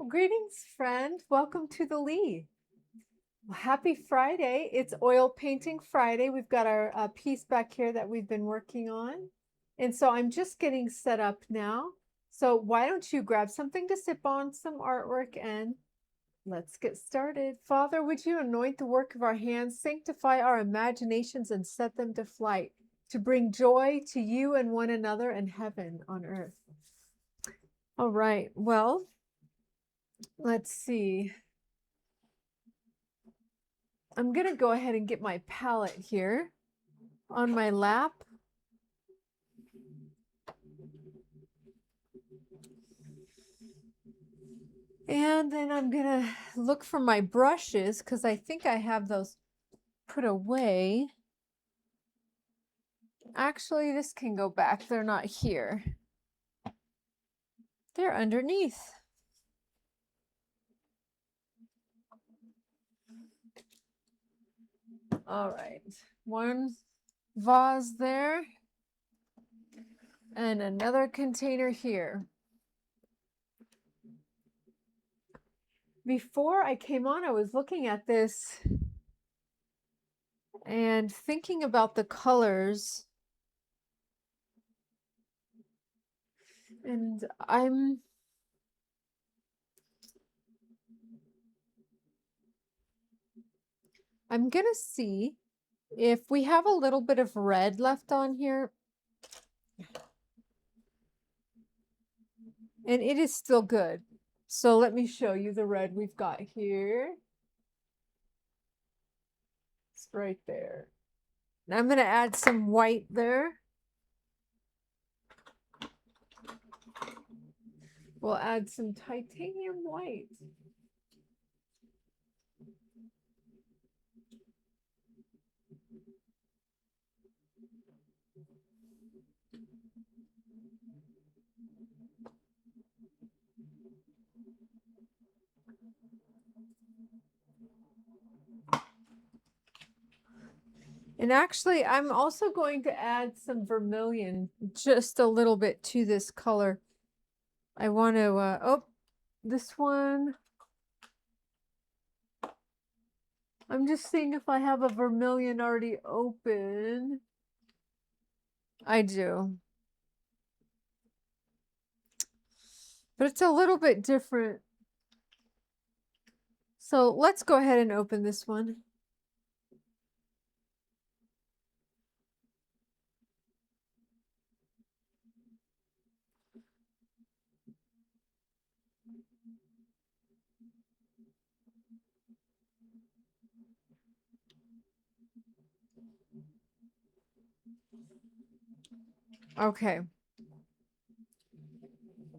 Well, greetings, friend. Welcome to the Lee. Well, happy Friday. It's Oil Painting Friday. We've got our piece back here that we've been working on. And so I'm just getting set up now. So why don't you grab something to sip on, some artwork, and let's get started. Father, would you anoint the work of our hands, sanctify our imaginations, and set them to flight to bring joy to you and one another and heaven on earth. All right. Well, let's see. I'm going to go ahead and get my palette here on my lap. And then I'm going to look for my brushes because I think I have those put away. Actually, this can go back. They're not here. They're underneath. All right. One vase there. And another container here. Before I came on, I was looking at this and thinking about the colors. And I'm going to see if we have a little bit of red left on here. And it is still good. So let me show you the red we've got here. It's right there. And I'm going to add some white there. We'll add some titanium white. And actually, I'm also going to add some vermilion, just a little bit to this color. I want to, oh, this one. I'm just seeing if I have a vermilion already open. I do. But it's a little bit different. So let's go ahead and open this one. Okay.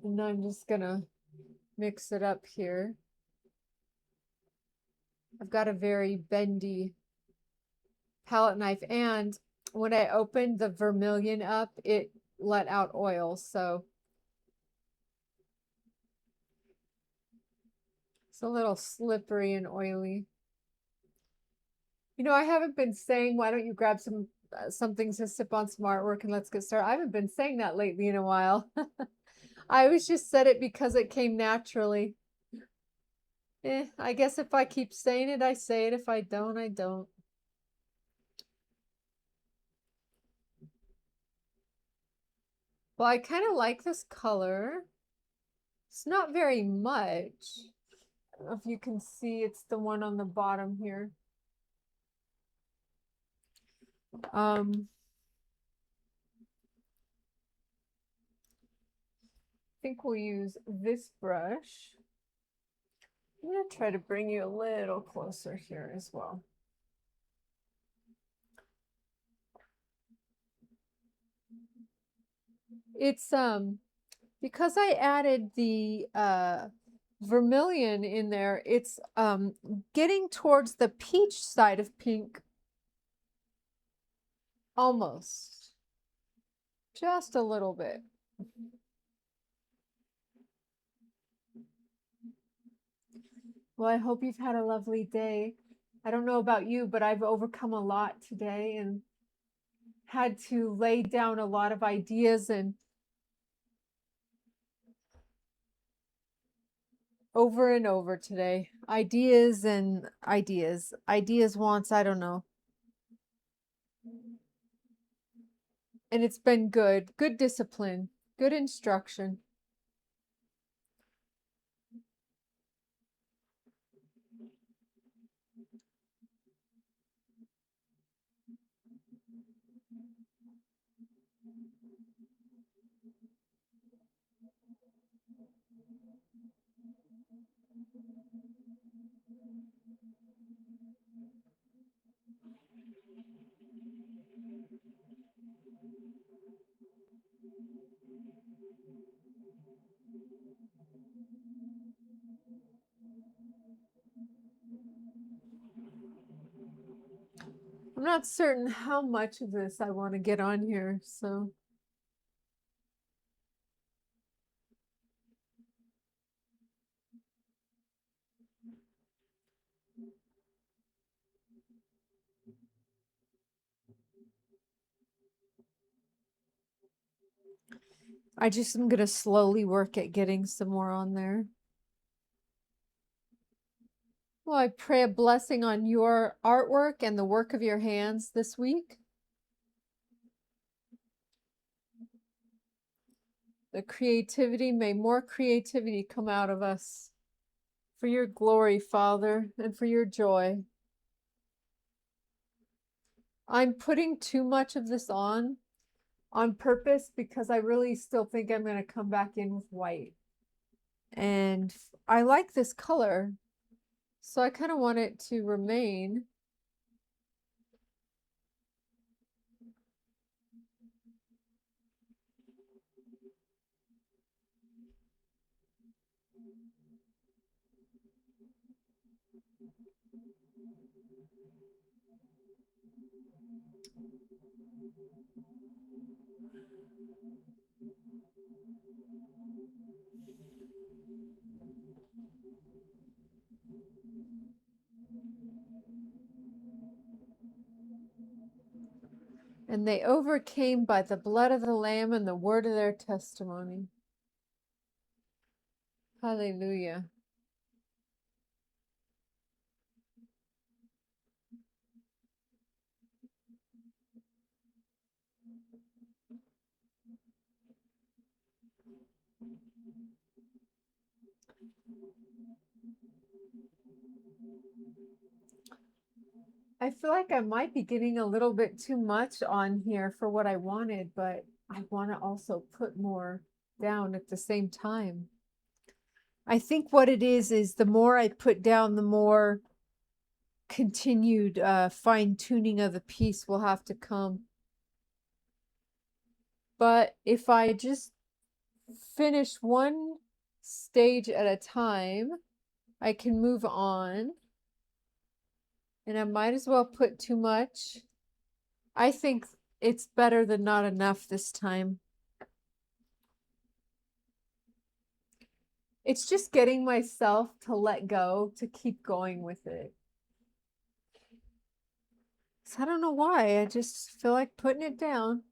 And I'm just gonna mix it up here. I've got a very bendy palette knife, and when I opened the vermilion up, it let out oil, so it's a little slippery and oily. You know, I haven't been saying, why don't you grab some things to sip on some artwork and let's get started. I haven't been saying that lately in a while. I always just said it because it came naturally. I guess if I keep saying it, I say it. If I don't, I don't. Well, I kind of like this color. It's not very much. I don't know if you can see, it's the one on the bottom here. I think we'll use this brush. I'm going to try to bring you a little closer here as well. It's because I added the vermilion in there, it's getting towards the peach side of pink. Almost. Just a little bit. Well, I hope you've had a lovely day. I don't know about you, but I've overcome a lot today and had to lay down a lot of ideas and over and over today. Ideas and ideas. Ideas, wants, I don't know. And it's been good. Good discipline. Good instruction. I'm not certain how much of this I want to get on here, so. I just am going to slowly work at getting some more on there. Well, I pray a blessing on your artwork and the work of your hands this week. The creativity, may more creativity come out of us for your glory, Father, and for your joy. I'm putting too much of this on purpose because I really still think I'm going to come back in with white. And I like this color, so I kind of want it to remain. And they overcame by the blood of the Lamb and the word of their testimony. Hallelujah. I feel like I might be getting a little bit too much on here for what I wanted, but I want to also put more down at the same time. I think what it is the more I put down, the more continued fine tuning of the piece will have to come. But if I just finish one stage at a time, I can move on. And I might as well put too much. I think it's better than not enough this time. It's just getting myself to let go, to keep going with it. So I don't know why, I just feel like putting it down.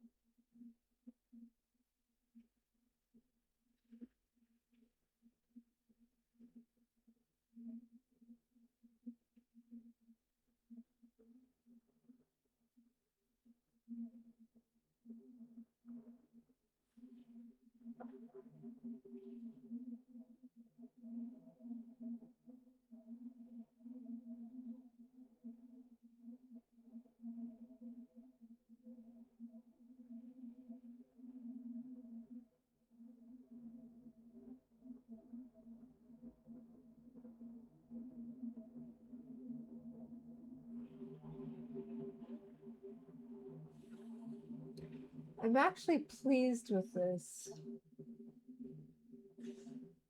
I'm actually pleased with this.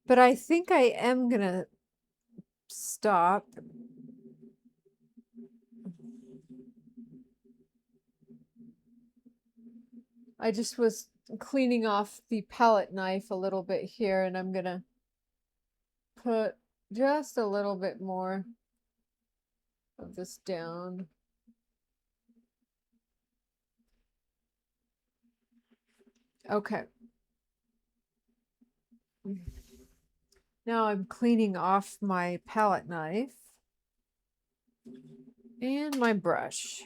But I think I am gonna stop. I just was cleaning off the palette knife a little bit here, and I'm gonna put just a little bit more of this down. Okay. Now I'm cleaning off my palette knife and my brush.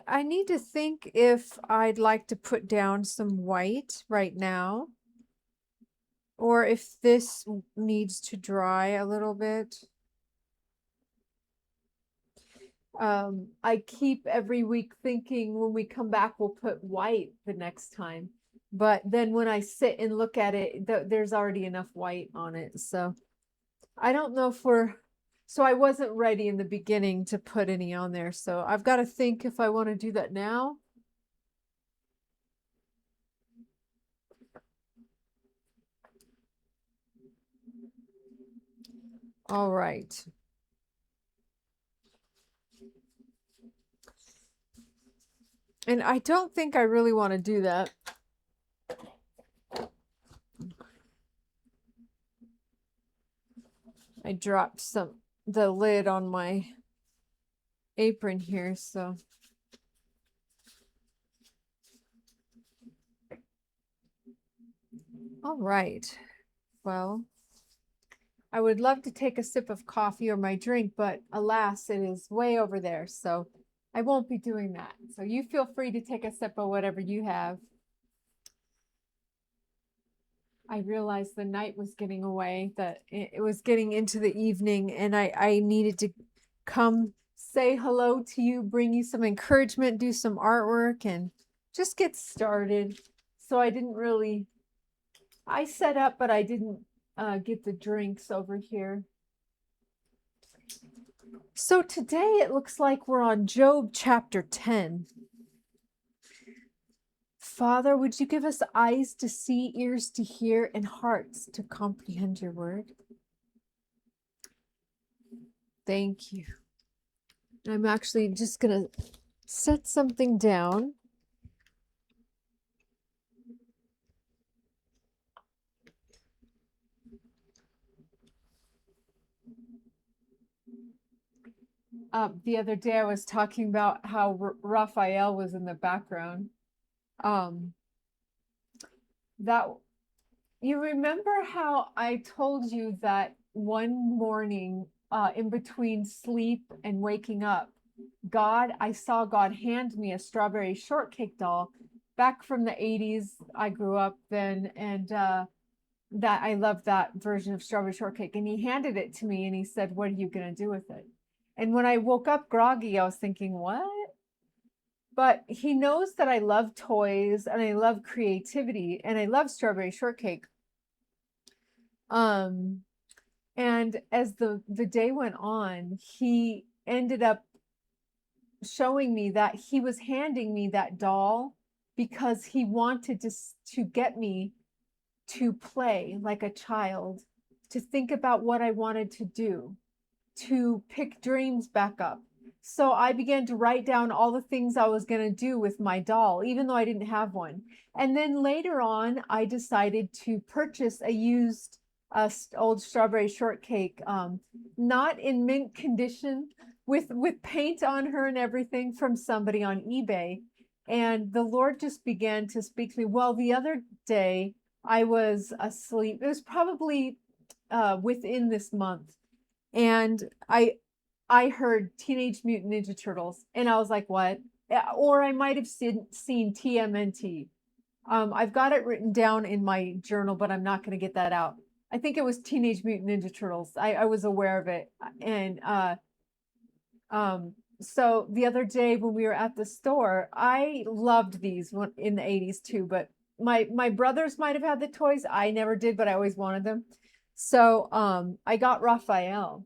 I need to think if I'd like to put down some white right now, or if this needs to dry a little bit. I keep every week thinking when we come back, we'll put white the next time. But then when I sit and look at it, there's already enough white on it. So I don't know if so I wasn't ready in the beginning to put any on there. So I've got to think if I want to do that now. All right. And I don't think I really want to do that. I dropped the lid on my apron here, so. All right. Well, I would love to take a sip of coffee or my drink, but alas, it is way over there, so I won't be doing that. So you feel free to take a sip of whatever you have. I realized the night was getting away, that it was getting into the evening, and I needed to come say hello to you, bring you some encouragement, do some artwork, and just get started. So I set up, but I didn't get the drinks over here. So today it looks like we're on Job chapter 10. Father, would you give us eyes to see, ears to hear, and hearts to comprehend your word? Thank you. I'm actually just going to set something down. The other day I was talking about how Raphael was in the background. That you remember how I told you that one morning in between sleep and waking up, I saw God hand me a strawberry shortcake doll back from the 80s. I grew up then, and that I loved that version of strawberry shortcake. And he handed it to me and he said, "What are you going to do with it?" And when I woke up groggy, I was thinking, what? But he knows that I love toys and I love creativity and I love strawberry shortcake. And as the day went on, he ended up showing me that he was handing me that doll because he wanted to get me to play like a child, to think about what I wanted to do, to pick dreams back up. So I began to write down all the things I was going to do with my doll, even though I didn't have one. And then later on, I decided to purchase a used old strawberry shortcake, not in mint condition, with paint on her and everything, from somebody on eBay. And the Lord just began to speak to me. Well, the other day I was asleep. It was probably within this month, and I heard Teenage Mutant Ninja Turtles, and I was like, "What?" Or I might have seen TMNT. I've got it written down in my journal, but I'm not going to get that out. I think it was Teenage Mutant Ninja Turtles. I was aware of it, and so the other day when we were at the store, I loved these in the 80s too, but my brothers might have had the toys. I never did, but I always wanted them. So I got Raphael.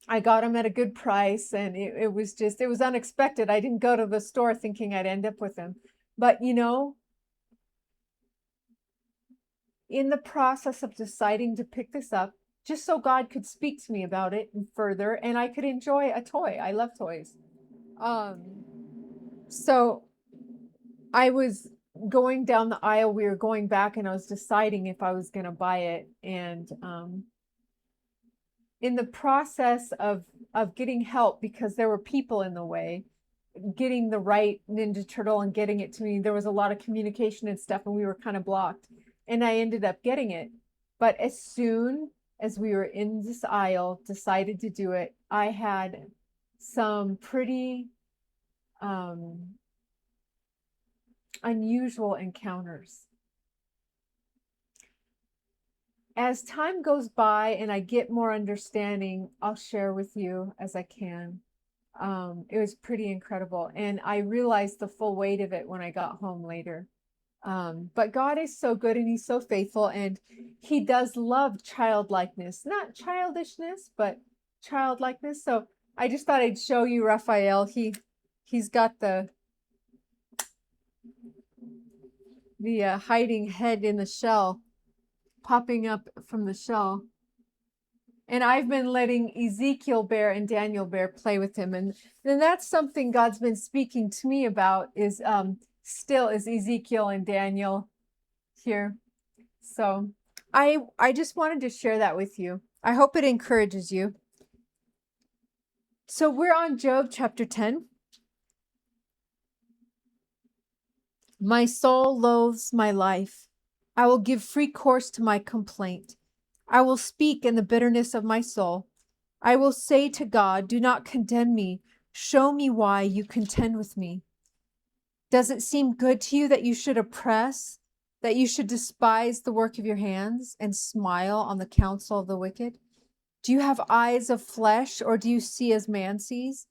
I got him at a good price, and it was unexpected. I didn't go to the store thinking I'd end up with him. But in the process of deciding to pick this up, just so God could speak to me about it further and I could enjoy a toy. I love toys. So I was going down the aisle, we were going back and I was deciding if I was going to buy it. And in the process of getting help, because there were people in the way, getting the right Ninja Turtle and getting it to me, there was a lot of communication and stuff, and we were kind of blocked. And I ended up getting it. But as soon as we were in this aisle, decided to do it, I had some pretty unusual encounters. As time goes by and I get more understanding, I'll share with you as I can. It was pretty incredible. And I realized the full weight of it when I got home later. But God is so good and he's so faithful, and he does love childlikeness, not childishness, but childlikeness. So I just thought I'd show you Raphael. He's got the hiding head in the shell, popping up from the shell. And I've been letting Ezekiel Bear and Daniel Bear play with him. And then that's something God's been speaking to me about is still is Ezekiel and Daniel here. So I just wanted to share that with you. I hope it encourages you. So we're on Job chapter 10. My soul loathes my life. I will give free course to my complaint. I will speak in the bitterness of my soul. I will say to God, do not condemn me. Show me why you contend with me. Does it seem good to you that you should oppress, that you should despise the work of your hands and smile on the counsel of the wicked? Do you have eyes of flesh, or do you see as man sees?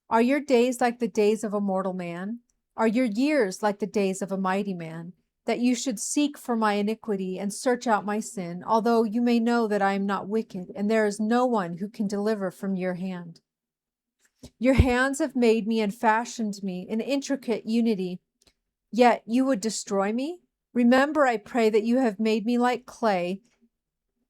Are your days like the days of a mortal man? Are your years like the days of a mighty man? That you should seek for my iniquity and search out my sin, although you may know that I am not wicked, and there is no one who can deliver from your hand. Your hands have made me and fashioned me in intricate unity, yet you would destroy me? Remember, I pray, that you have made me like clay,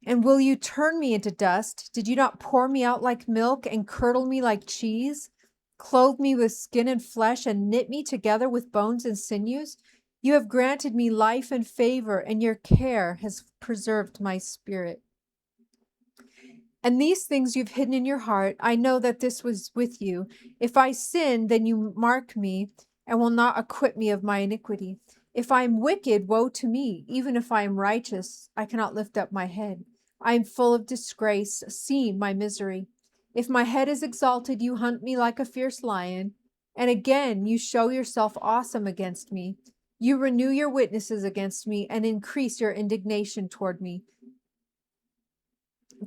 and will you turn me into dust? Did you not pour me out like milk and curdle me like cheese? Clothe me with skin and flesh and knit me together with bones and sinews? You have granted me life and favor, and your care has preserved my spirit. And these things you've hidden in your heart. I know that this was with you. If I sin, then you mark me and will not acquit me of my iniquity. If I am wicked, woe to me. Even if I am righteous, I cannot lift up my head. I am full of disgrace. See my misery. If my head is exalted, you hunt me like a fierce lion. And again, you show yourself awesome against me. You renew your witnesses against me and increase your indignation toward me.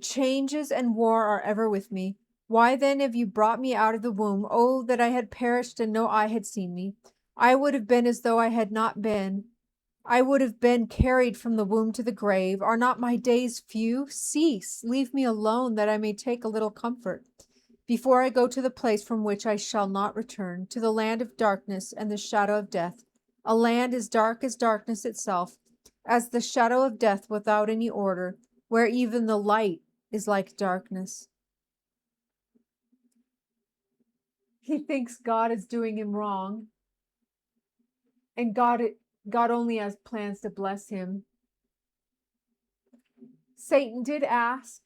Changes and war are ever with me. Why then have you brought me out of the womb? Oh, that I had perished and no eye had seen me. I would have been as though I had not been. I would have been carried from the womb to the grave. Are not my days few? Cease, leave me alone, that I may take a little comfort, before I go to the place from which I shall not return, to the land of darkness and the shadow of death, a land as dark as darkness itself, as the shadow of death without any order, where even the light is like darkness. He thinks God is doing him wrong, and God only has plans to bless him. Satan did ask,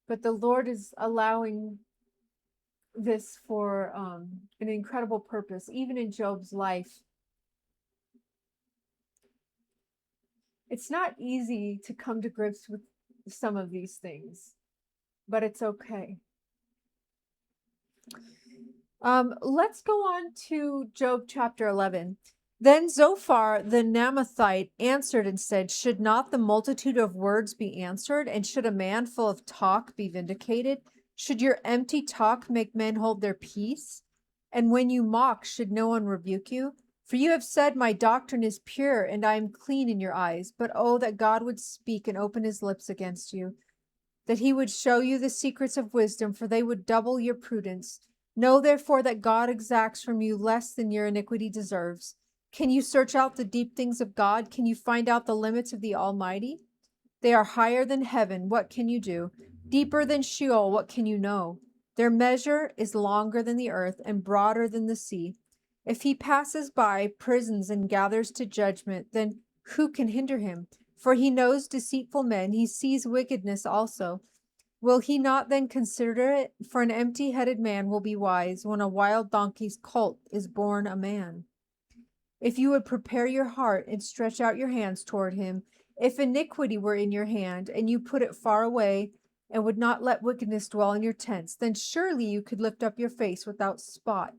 but the Lord is allowing this for an incredible purpose, even in Job's life. It's not easy to come to grips with some of these things, but it's okay. Let's go on to Job chapter 11. Then Zophar the Naamathite answered and said, should not the multitude of words be answered, and should a man full of talk be vindicated? Should your empty talk make men hold their peace? And when you mock, should no one rebuke you? For you have said, my doctrine is pure, and I am clean in your eyes. But oh, that God would speak and open his lips against you, that he would show you the secrets of wisdom, for they would double your prudence. Know therefore that God exacts from you less than your iniquity deserves. Can you search out the deep things of God? Can you find out the limits of the Almighty? They are higher than heaven. What can you do? Deeper than Sheol. What can you know? Their measure is longer than the earth and broader than the sea. If he passes by prisons and gathers to judgment, then who can hinder him? For he knows deceitful men, he sees wickedness also. Will he not then consider it? For an empty-headed man will be wise when a wild donkey's colt is born a man. If you would prepare your heart and stretch out your hands toward him, if iniquity were in your hand, and you put it far away, and would not let wickedness dwell in your tents, then surely you could lift up your face without spot.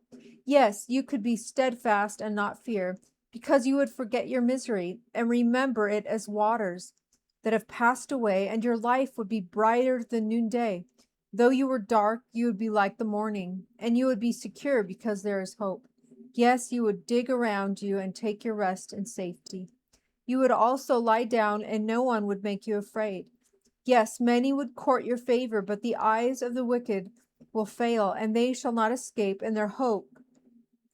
Yes, you could be steadfast and not fear, because you would forget your misery and remember it as waters that have passed away, and your life would be brighter than noonday. Though you were dark, you would be like the morning, and you would be secure because there is hope. Yes, you would dig around you and take your rest in safety. You would also lie down, and no one would make you afraid. Yes, many would court your favor, but the eyes of the wicked will fail, and they shall not escape, and their hope,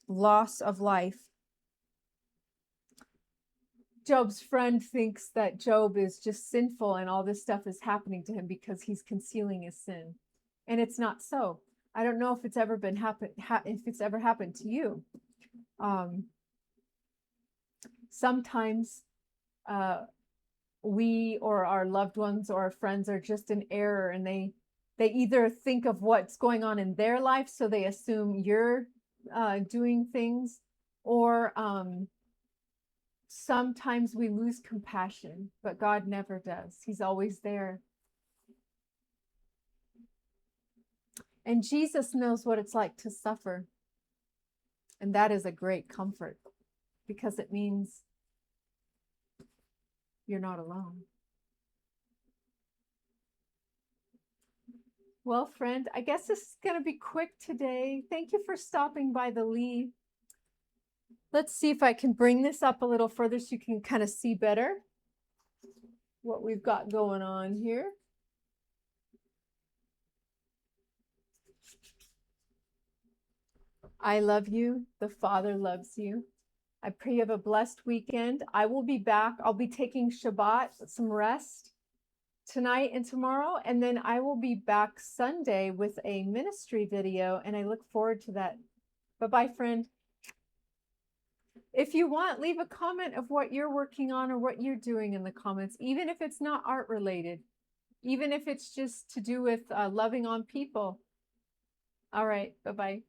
loss of life. Job's friend thinks that Job is just sinful and all this stuff is happening to him because he's concealing his sin. And it's not so. I don't know if it's ever been if it's ever happened to you. Sometimes we or our loved ones or our friends are just in error, and they either think of what's going on in their life, so they assume you're doing things, or sometimes we lose compassion, but God never does. He's always there. And Jesus knows what it's like to suffer. And that is a great comfort, because it means you're not alone. Well, friend, I guess this is going to be quick today. Thank you for stopping by the Lee. Let's see if I can bring this up a little further so you can kind of see better what we've got going on here. I love you. The Father loves you. I pray you have a blessed weekend. I will be back. I'll be taking Shabbat, some rest tonight and tomorrow, and then I will be back Sunday with a ministry video, and I look forward to that. Bye-bye, friend. If you want, leave a comment of what you're working on or what you're doing in the comments, even if it's not art related, even if it's just to do with loving on people. All right, bye-bye.